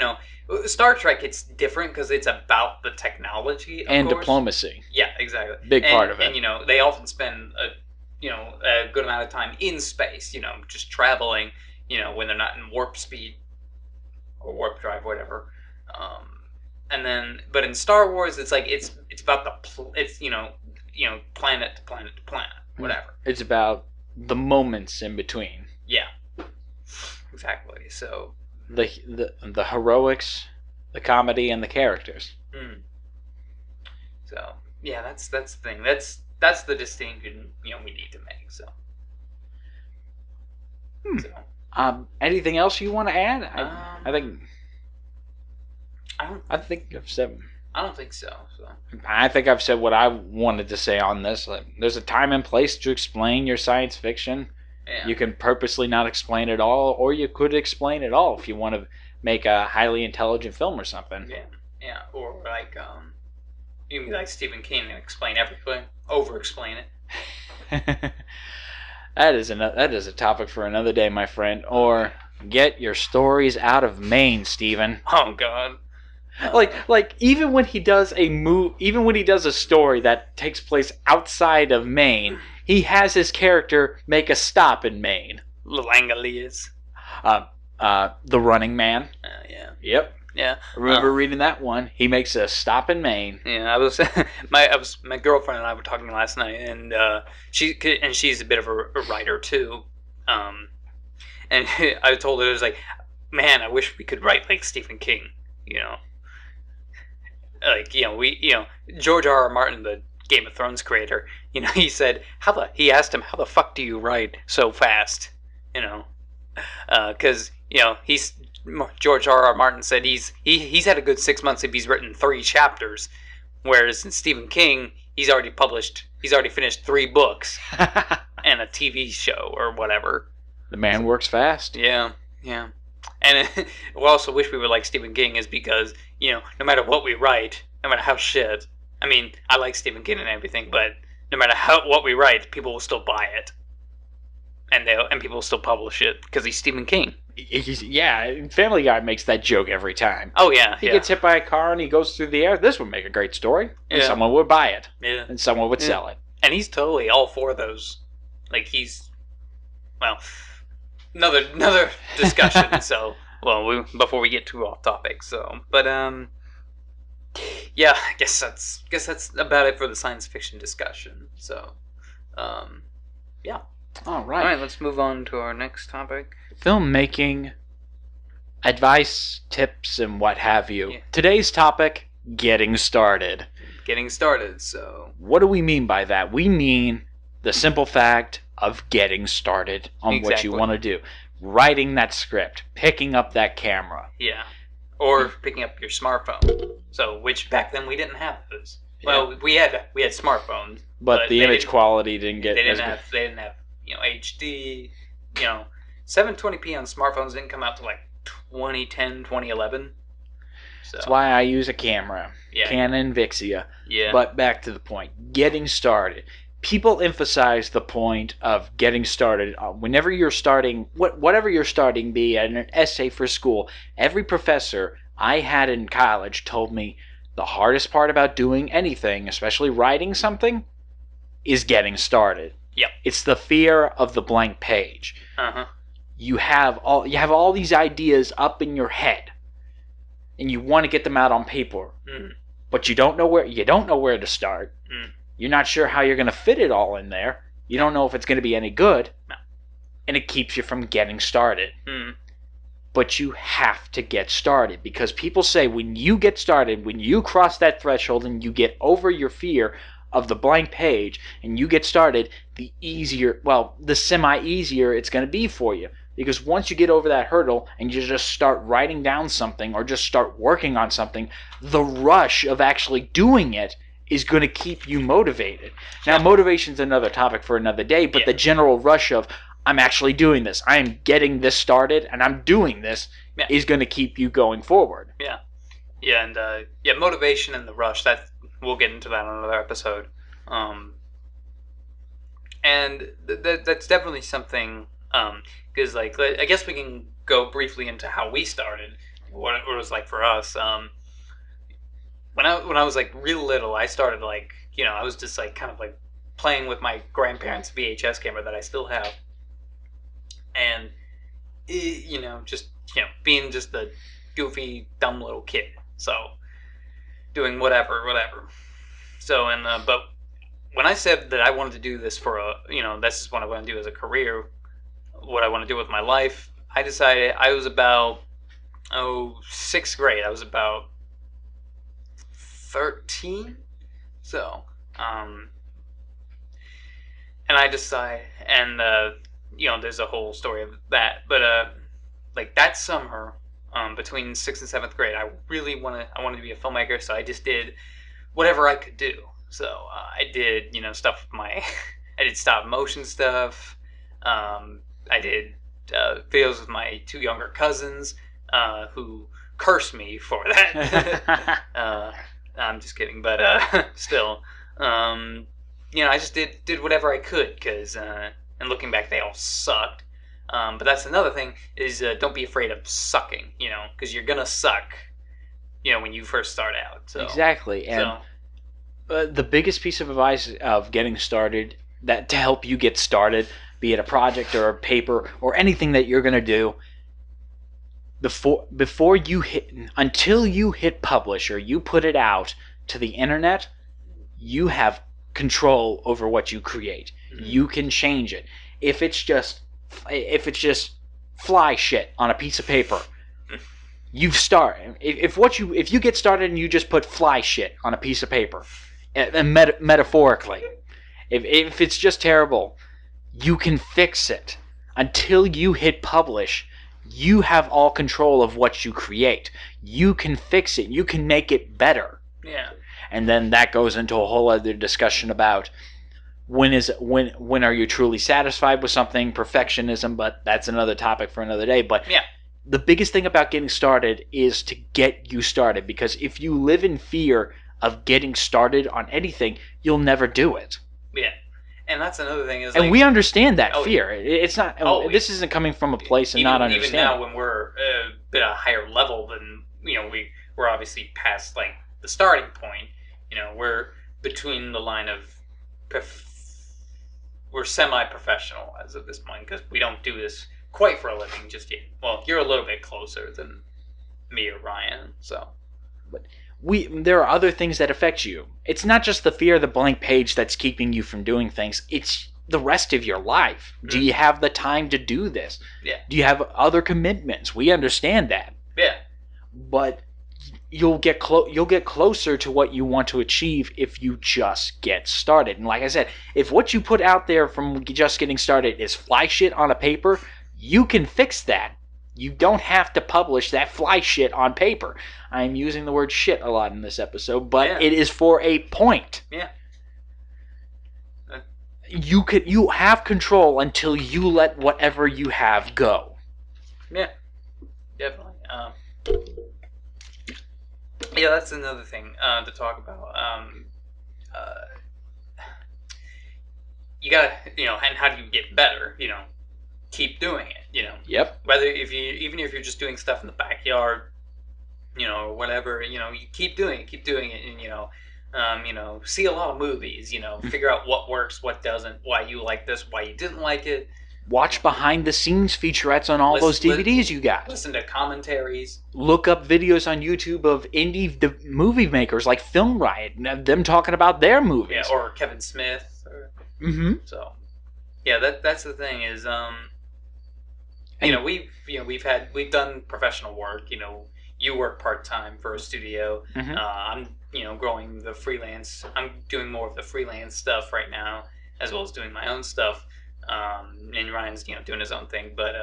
A: Star Trek, it's different because it's about the technology
B: and diplomacy.
A: Yeah, exactly.
B: Big part of it.
A: And they often spend a good amount of time in space, just traveling, when they're not in warp speed or warp drive, whatever. But in Star Wars, it's like it's about planet to planet to planet, whatever.
B: It's about the moments in between.
A: Yeah. Exactly. So
B: the heroics, the comedy, and the characters.
A: Mm. So yeah, that's the thing. That's the distinction we need to make. So.
B: Anything else you want to add? I think.
A: I
B: think I've said.
A: I don't think so.
B: I think I've said what I wanted to say on this. Like, there's a time and place to explain your science fiction. Yeah. You can purposely not explain it all, or you could explain it all if you want to make a highly intelligent film or something.
A: Yeah. Or you can be like Stephen King and explain everything, over-explain it.
B: That is a topic for another day, my friend. Or get your stories out of Maine, Stephen.
A: Oh God.
B: Like even when he does a story that takes place outside of Maine, he has his character make a stop in Maine.
A: Langoliers.
B: The Running Man.
A: Yeah.
B: Yep.
A: Yeah.
B: I remember reading that one. He makes a stop in Maine.
A: Yeah, I was my girlfriend and I were talking last night, and she's a bit of a writer too. And I told her, I was like, man, I wish we could write like Stephen King. George R.R. Martin, the Game of Thrones creator, he said, he asked him, how the fuck do you write so fast? Because George R.R. Martin said he's had a good 6 months if he's written 3 chapters, whereas in Stephen King, he's already finished 3 books and a TV show or whatever.
B: The man works fast.
A: Yeah. And we also wish we were like Stephen King, is because, no matter what we write, no matter how shit, I mean, I like Stephen King and everything, but no matter what we write, people will still buy it. And people will still publish it because he's Stephen King.
B: Family Guy makes that joke every time.
A: Oh, yeah.
B: He gets hit by a car and he goes through the air. This would make a great story. And someone would buy it.
A: Yeah.
B: And someone would sell it.
A: And he's totally all for those. Like, another discussion. So, before we get too off topic. So, but yeah, I guess that's about it for the science fiction discussion. So, yeah.
B: All right,
A: let's move on to our next topic.
B: Filmmaking, advice, tips, and what have you. Yeah. Today's topic, getting started.
A: Getting started, so...
B: What do we mean by that? We mean the simple fact of getting started on what you want to do. Writing that script, picking up that camera.
A: Yeah. Or picking up your smartphone. So, which back then we didn't have those. Yeah. Well, we had smartphones.
B: But the image quality didn't get...
A: They didn't have HD, 720p on smartphones didn't come out to like 2010, 2011. So.
B: That's why I use a camera.
A: Yeah.
B: Canon Vixia.
A: Yeah.
B: But back to the point. Getting started. People emphasize the point of getting started. Whenever you're starting, whatever you're starting, be it an essay for school, every professor I had in college told me the hardest part about doing anything, especially writing something, is getting started.
A: Yep.
B: It's the fear of the blank page.
A: Uh-huh.
B: You have all these ideas up in your head, and you want to get them out on paper, but you don't know where to start. You're not sure how you're going to fit it all in there. You don't know if it's going to be any good, and it keeps you from getting started. But you have to get started, because people say when you get started, when you cross that threshold and you get over your fear of the blank page and you get started, the semi-easier it's going to be for you. Because once you get over that hurdle and you just start writing down something or just start working on something, the rush of actually doing it is going to keep you motivated. Now, motivation's another topic for another day, but the general rush of, I'm actually doing this, I am getting this started, and I'm doing this, is going to keep you going forward.
A: Yeah. Yeah, and motivation and the rush, that we'll get into that on another episode. And that's definitely something, because like, I guess we can go briefly into how we started, what it was like for us. When I was like real little, I started like, I was just like kind of like playing with my grandparents' VHS camera that I still have, and just being just a goofy, dumb little kid. So doing whatever. So but when I said that I wanted to do this for this is what I want to do as a career, what I want to do with my life, I decided I was about sixth grade. I was about 13. So and I decided, and there's a whole story of that, but like that summer, between sixth and seventh grade, I wanted to be a filmmaker, so I just did whatever I could do. So I did stuff with my I did stop motion stuff. I did videos with my two younger cousins, who cursed me for that. I'm just kidding, but still, I just did whatever I could, because and looking back, they all sucked. But that's another thing, is don't be afraid of sucking, because you're gonna suck, when you first start out. So,
B: exactly, and the biggest piece of advice of getting started, that to help you get started, be it a project or a paper or anything that you're gonna do, until you hit publish or you put it out to the internet, you have control over what you create. Mm-hmm. You can change it. If it's just fly shit on a piece of paper, if you get started and you just put fly shit on a piece of paper, and metaphorically, if it's just terrible, you can fix it. Until you hit publish, you have all control of what you create. You can fix it. You can make it better.
A: Yeah.
B: And then that goes into a whole other discussion about when are you truly satisfied with something, perfectionism, but that's another topic for another day. But
A: yeah,
B: the biggest thing about getting started is to get you started, because if you live in fear of getting started on anything, you'll never do it.
A: Yeah. And that's another thing is,
B: and we understand that fear. It's not. This isn't coming from a place of not understanding.
A: Even now, when we're a bit a higher level than we're obviously past like the starting point. We're between the line of we're semi-professional as of this point, because we don't do this quite for a living just yet. Well, you're a little bit closer than me or Ryan, so.
B: But there are other things that affect you. It's not just the fear of the blank page that's keeping you from doing things. It's the rest of your life. Mm-hmm. Do you have the time to do this?
A: Yeah.
B: Do you have other commitments? We understand that.
A: Yeah.
B: But you'll get closer to what you want to achieve if you just get started. And like I said, if what you put out there from just getting started is fly shit on a paper, you can fix that. You don't have to publish that fly shit on paper. I'm using the word shit a lot in this episode, but it is for a point.
A: Yeah.
B: You have control until you let whatever you have go.
A: Yeah, definitely. Yeah, that's another thing to talk about. You gotta, and how do you get better? Keep doing it.
B: Yep.
A: Whether even if you're just doing stuff in the backyard, or whatever, you keep doing it, and see a lot of movies, figure out what works, what doesn't, why you like this, why you didn't like it.
B: Watch behind the scenes featurettes on all those DVDs you got.
A: Listen to commentaries.
B: Look up videos on YouTube of indie movie makers like Film Riot, them talking about their movies.
A: Yeah, or Kevin Smith.
B: Mm-hmm.
A: So, yeah, that's the thing is, we've done professional work. You work part-time for a studio.
B: Mm-hmm.
A: I'm growing the freelance. I'm doing more of the freelance stuff right now, as well as doing my own stuff. And Ryan's doing his own thing, but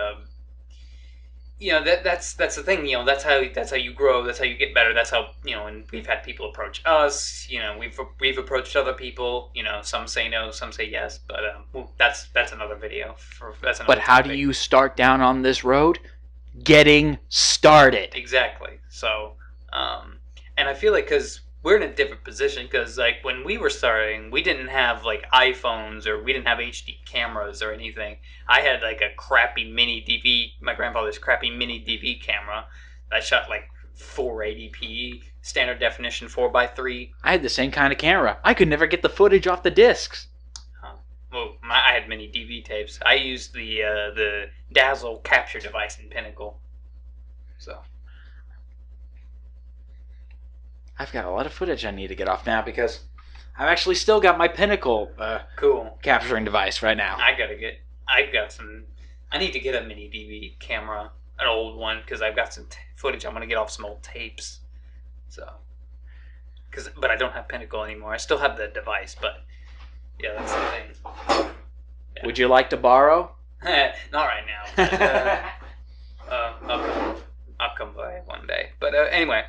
A: that's the thing. That's how you grow. That's how you get better. That's how and we've had people approach us. We've approached other people. Some say no, some say yes, but that's another video. That's another
B: but how
A: topic.
B: do you start down on this road? getting started.
A: Exactly. So, and I feel like because we're in a different position, because like when we were starting, we didn't have like iPhones or we didn't have HD cameras or anything. I had like a crappy mini DV, my grandfather's crappy mini DV camera that shot like 480p standard definition 4:3.
B: I had the same kind of camera. I could never get the footage off the discs.
A: Well, I had many DV tapes. I used the Dazzle capture device in Pinnacle. So
B: I've got a lot of footage I need to get off now because I've actually still got my Pinnacle
A: cool
B: capturing device right now.
A: I need to get a mini DV camera, an old one, because I've got some footage I'm going to get off some old tapes. So, but I don't have Pinnacle anymore. I still have the device, but yeah, that's the thing. Yeah.
B: Would you like to borrow?
A: Not right now. But, I'll come by one day. But anyway,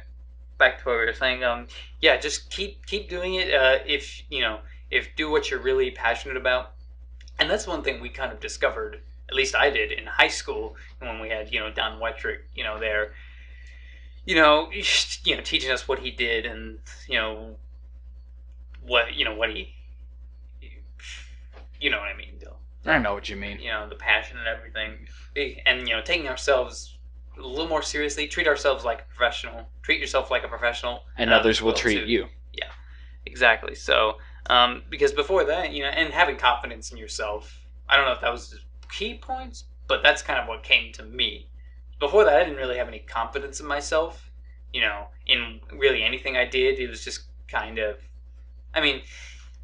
A: back to what we were saying. Yeah, just keep doing it. If do what you're really passionate about, and that's one thing we kind of discovered. At least I did in high school when we had Don Wettrick, there, teaching us what he did and what he. You know what I mean, Bill.
B: I know what you mean.
A: The passion and everything. And, taking ourselves a little more seriously. Treat ourselves like a professional. Treat yourself like a professional.
B: And others will treat you.
A: Yeah, exactly. So, because before that, and having confidence in yourself. I don't know if that was the key points, but that's kind of what came to me. Before that, I didn't really have any confidence in myself. In really anything I did. It was just kind of... I mean...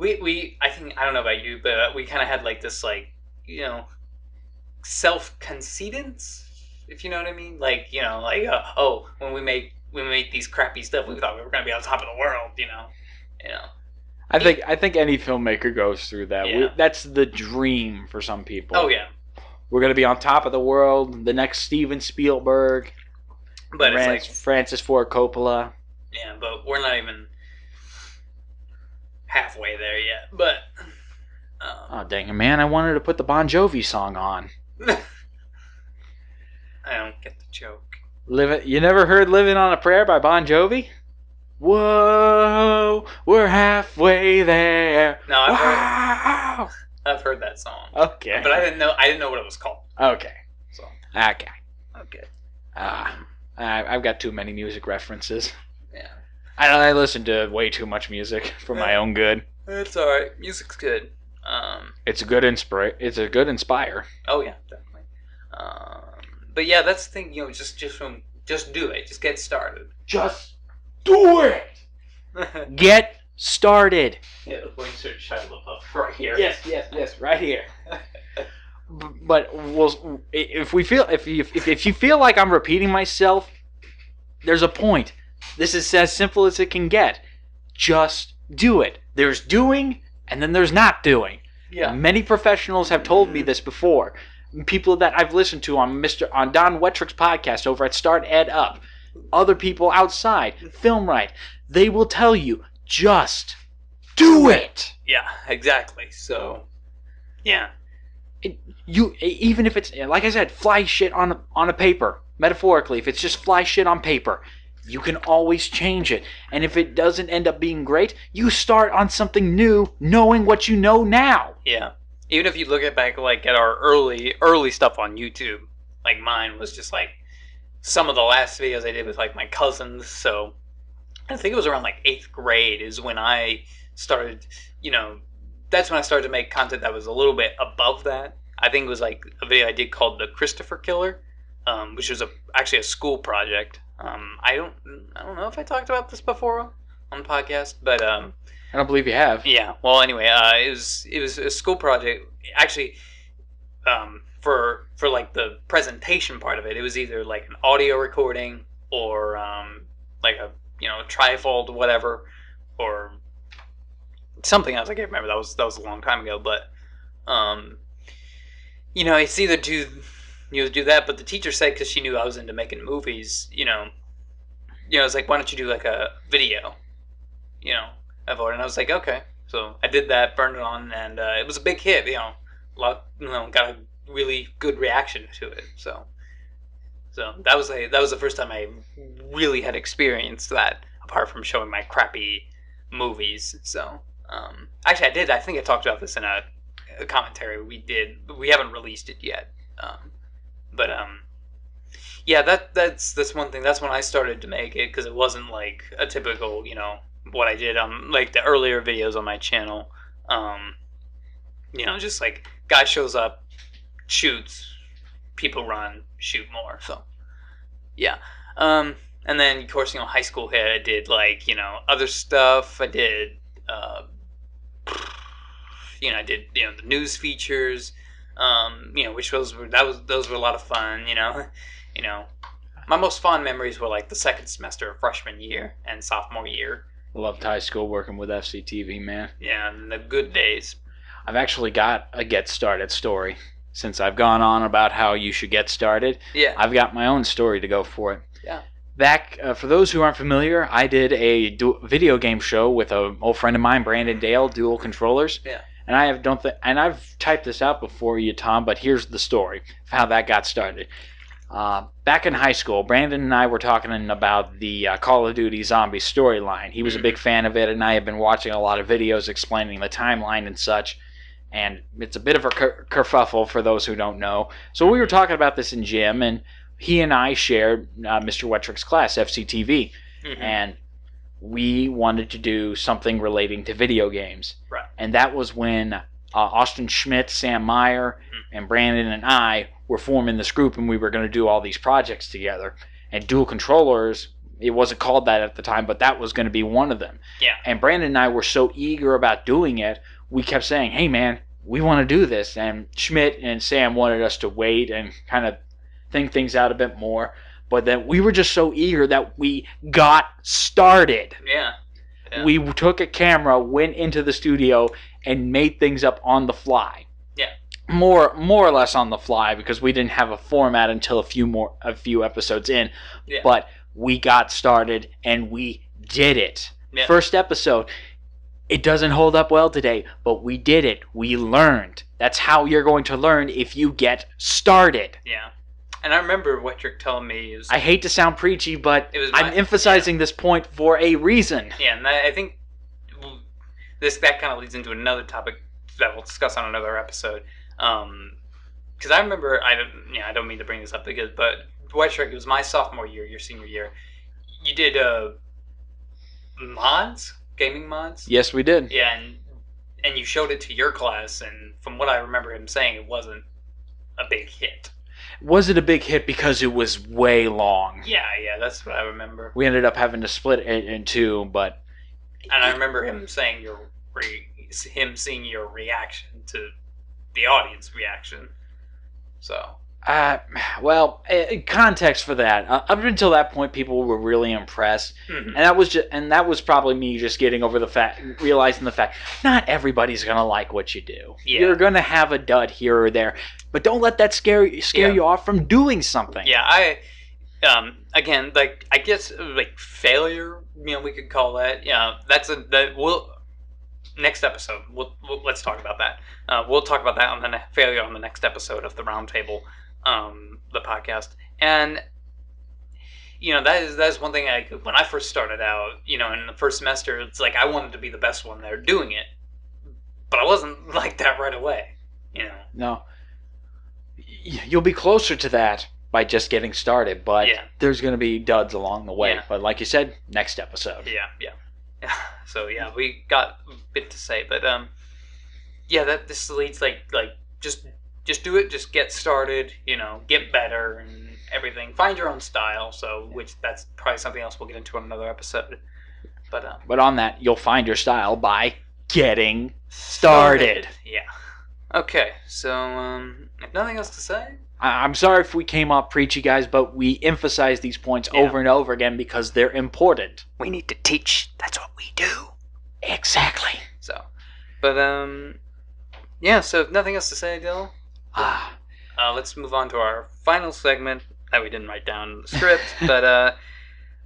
A: I think, I don't know about you, but we kind of had like this, like, self-conceitance, if you know what I mean. Like, when we make these crappy stuff, we thought we were going to be on top of the world,
B: I think any filmmaker goes through that.
A: Yeah.
B: That's the dream for some people.
A: Oh yeah,
B: we're going to be on top of the world. The next Steven Spielberg,
A: but it's like
B: Francis Ford Coppola.
A: Yeah, but we're not even halfway there yet. But
B: oh dang it, man! I wanted to put the Bon Jovi song on.
A: I don't get the joke.
B: You never heard "Living on a Prayer" by Bon Jovi? Whoa, we're halfway there.
A: No, I've heard that song.
B: Okay,
A: but I didn't know what it was called.
B: Okay,
A: so
B: okay. I've got too many music references.
A: Yeah,
B: I listen to way too much music for my own good.
A: It's all right. Music's good.
B: It's a good inspire.
A: Oh yeah, definitely. But yeah, that's the thing. Just do it. Just get started.
B: Just do it. Get started.
A: Yeah, the voice search Shia LaBeouf right here.
B: Yes, right here. But if you feel like I'm repeating myself, there's a point. This is as simple as it can get. Just do it. There's doing, and then there's not doing.
A: Yeah.
B: Many professionals have told me this before. People that I've listened to on Don Wettrick's podcast over at Start Ed Up, other people outside, Film Right, they will tell you, just do it.
A: Yeah, exactly. So, yeah.
B: Even if it's, like I said, fly shit on a paper, metaphorically, if it's just fly shit on paper, you can always change it. And if it doesn't end up being great, you start on something new, knowing what you know now.
A: Yeah. Even if you look back at our early stuff on YouTube, like mine was just like some of the last videos I did with like my cousins. So I think it was around like 8th grade is when I started, that's when I started to make content that was a little bit above that. I think it was like a video I did called The Christopher Killer, which was actually a school project. I don't know if I talked about this before on the podcast, but
B: I don't believe you have.
A: Yeah. Well, anyway, it was a school project. Actually, for like the presentation part of it, it was either like an audio recording or like a trifold, whatever, or something else. I can't remember. That was a long time ago. But it's either do that. But the teacher said, because she knew I was into making movies, it's like, why don't you do like a video, of it? And I was like, okay. So I did that, burned it on, and it was a big hit. Got a really good reaction to it. So So that was the first time I really had experienced that, apart from showing my crappy movies. So actually, I think I talked about this in a commentary we did. We haven't released it yet. But yeah, that's one thing. That's when I started to make it, because it wasn't like a typical, what I did on like the earlier videos on my channel. Just like guy shows up, shoots, people run, shoot more. So yeah. And then of course, high school hit. I did like other stuff. I did I did the news features. Which those were a lot of fun. My most fond memories were like the second semester of freshman year and sophomore year.
B: Loved high school working with FCTV, man.
A: Yeah, and the good days.
B: I've actually got a get started story. Since I've gone on about how you should get started,
A: yeah,
B: I've got my own story to go for it.
A: Yeah.
B: Back, for those who aren't familiar, I did a video game show with an old friend of mine, Brandon Dale, Dual Controllers.
A: Yeah.
B: And I've typed this out before you, Tom, but here's the story of how that got started. Back in high school, Brandon and I were talking about the Call of Duty Zombie storyline. He was a big fan of it, and I have been watching a lot of videos explaining the timeline and such. And it's a bit of a kerfuffle for those who don't know. So we were talking about this in gym, and he and I shared Mr. Wettrick's class, FCTV, and we wanted to do something relating to video games.
A: Right.
B: And that was when Austin Schmidt, Sam Meyer, and Brandon and I were forming this group, and we were going to do all these projects together. And Dual Controllers, it wasn't called that at the time, but that was going to be one of them.
A: Yeah.
B: And Brandon and I were so eager about doing it, we kept saying, hey man, we want to do this. And Schmidt and Sam wanted us to wait and kind of think things out a bit more. But then we were just so eager that we got started.
A: Yeah.
B: We took a camera, went into the studio, and made things up on the fly.
A: Yeah.
B: More or less on the fly, because we didn't have a format until a few episodes in.
A: Yeah.
B: But we got started and we did it.
A: Yeah.
B: First episode. It doesn't hold up well today, but we did it. We learned. That's how you're going to learn, if you get started.
A: Yeah. And I remember Wettrick telling me...
B: I hate to sound preachy, but I'm emphasizing this point for a reason.
A: Yeah, and I think that kind of leads into another topic that we'll discuss on another episode. Because I remember... I don't mean to bring this up, but Wettrick, it was my sophomore year, your senior year. You did mods? Gaming mods?
B: Yes, we did.
A: Yeah, and you showed it to your class, and from what I remember him saying, it wasn't a big hit.
B: Was it a big hit because it was way long?
A: Yeah, that's what I remember.
B: We ended up having to split it in two, but...
A: And I remember him saying seeing your reaction to the audience reaction. So...
B: context for that. Up until that point, people were really impressed, and that was probably me just getting over realizing the fact, not everybody's gonna like what you do.
A: Yeah.
B: You're gonna have a dud here or there, but don't let that scare you off from doing something.
A: Yeah, again, like I guess like failure, we could call that. Yeah, next episode. Let's talk about that. We'll talk about that on the failure on the next episode of the Roundtable. The podcast, and that is one thing. When I first started out, in the first semester, it's like I wanted to be the best one there doing it, but I wasn't like that right away.
B: No, you'll be closer to that by just getting started, but there's going to be duds along the way. But like you said, next episode.
A: Yeah. So we got a bit to say, but this leads like just do it, just get started, get better and everything. Find your own style, which that's probably something else we'll get into on another episode. But
B: on that, you'll find your style by getting started.
A: Yeah. Okay, so if nothing else to say?
B: I'm sorry if we came off preachy, guys, but we emphasize these points over and over again because they're important.
A: We need to teach. That's what we do.
B: Exactly.
A: So, but so if nothing else to say, Dylan? Let's move on to our final segment that we didn't write down in the script, but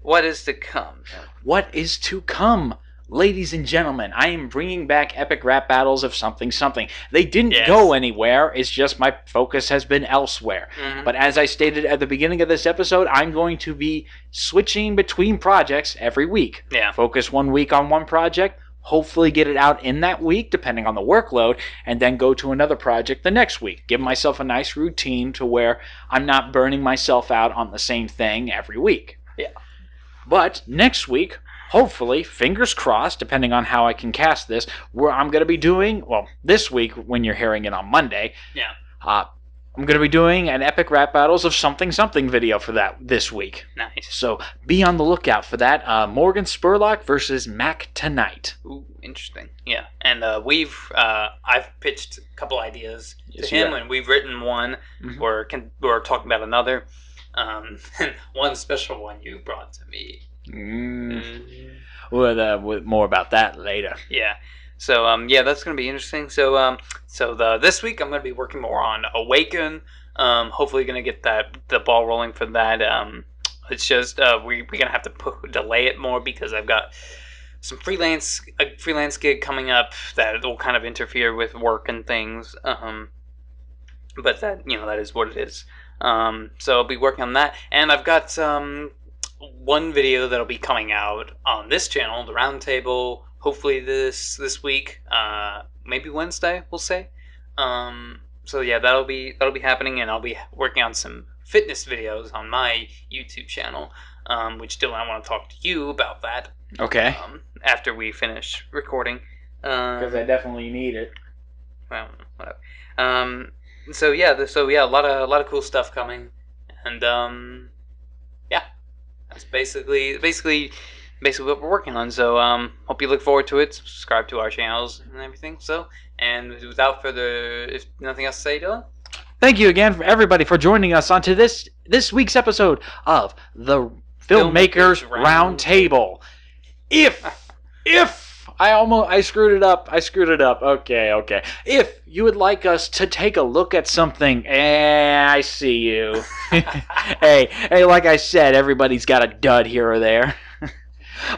A: what is to come?
B: What is to come? ladies and gentlemen, I am bringing back epic rap battles of something something. They didn't
A: Yes.
B: go anywhere. It's just my focus has been elsewhere.
A: Mhm.
B: But as I stated at the beginning of this episode, I'm going to be switching between projects every week.
A: Yeah.
B: Focus 1 week on one project, hopefully get it out in that week, depending on the workload, and then go to another project the next week. Give myself a nice routine to where I'm not burning myself out on the same thing every week.
A: Yeah.
B: But next week, hopefully, fingers crossed, depending on how I can cast this, where I'm going to be doing, well, this week when you're hearing it on Monday,
A: Yeah.
B: I'm going to be doing an epic rap battles of something something video for that this week.
A: Nice.
B: So be on the lookout for that. Morgan Spurlock versus Mac Tonight.
A: Ooh, interesting. Yeah, and I've pitched a couple ideas
B: Yes,
A: to
B: you
A: him,
B: have.
A: and we've written one.
B: Mhm.
A: We're talking about another. And one special one you brought to me.
B: With more about that later.
A: Yeah. So yeah, that's gonna be interesting. So this week I'm gonna be working more on Awaken. Hopefully gonna get the ball rolling for that. It's just we're gonna have to delay it more because I've got some freelance gig coming up that will kind of interfere with work and things. But that is what it is. So I'll be working on that, and I've got one video that'll be coming out on this channel, the Roundtable. Hopefully this week, maybe Wednesday, we'll say. So yeah, that'll be happening, and I'll be working on some fitness videos on my YouTube channel, which Dylan, I want to talk to you about that.
B: Okay.
A: After we finish recording.
B: Because I definitely need it.
A: Well, whatever. So yeah, a lot of cool stuff coming, and yeah, that's basically what we're working on. So hope you look forward to it. Subscribe to our channels and everything. So, and without further, if nothing else to say, Dylan.
B: Thank you again, for everybody, for joining us onto this week's episode of the Filmmakers Roundtable. If I screwed it up. Okay. If you would like us to take a look at something, I see you. hey, like I said, everybody's got a dud here or there.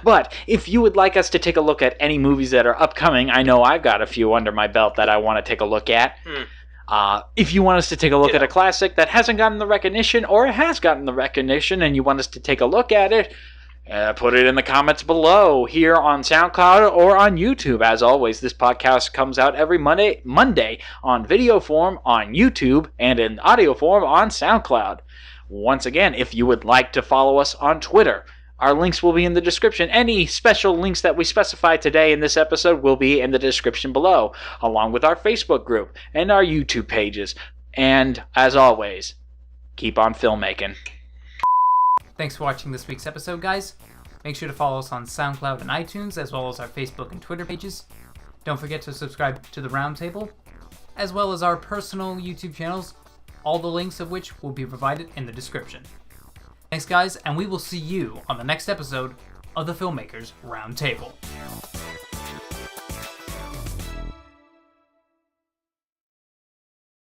B: But if you would like us to take a look at any movies that are upcoming, I know I've got a few under my belt that I want to take a look at. If you want us to take a look at a classic that hasn't gotten the recognition or has gotten the recognition and you want us to take a look at it, put it in the comments below here on SoundCloud or on YouTube. As always, this podcast comes out every Monday on video form on YouTube and in audio form on SoundCloud. Once again, if you would like to follow us on Twitter, our links will be in the description. Any special links that we specify today in this episode will be in the description below, along with our Facebook group and our YouTube pages. And, as always, keep on filmmaking.
C: Thanks for watching this week's episode, guys. Make sure to follow us on SoundCloud and iTunes, as well as our Facebook and Twitter pages. Don't forget to subscribe to the Roundtable, as well as our personal YouTube channels, all the links of which will be provided in the description. Thanks, guys, and we will see you on the next episode of the Filmmakers Roundtable.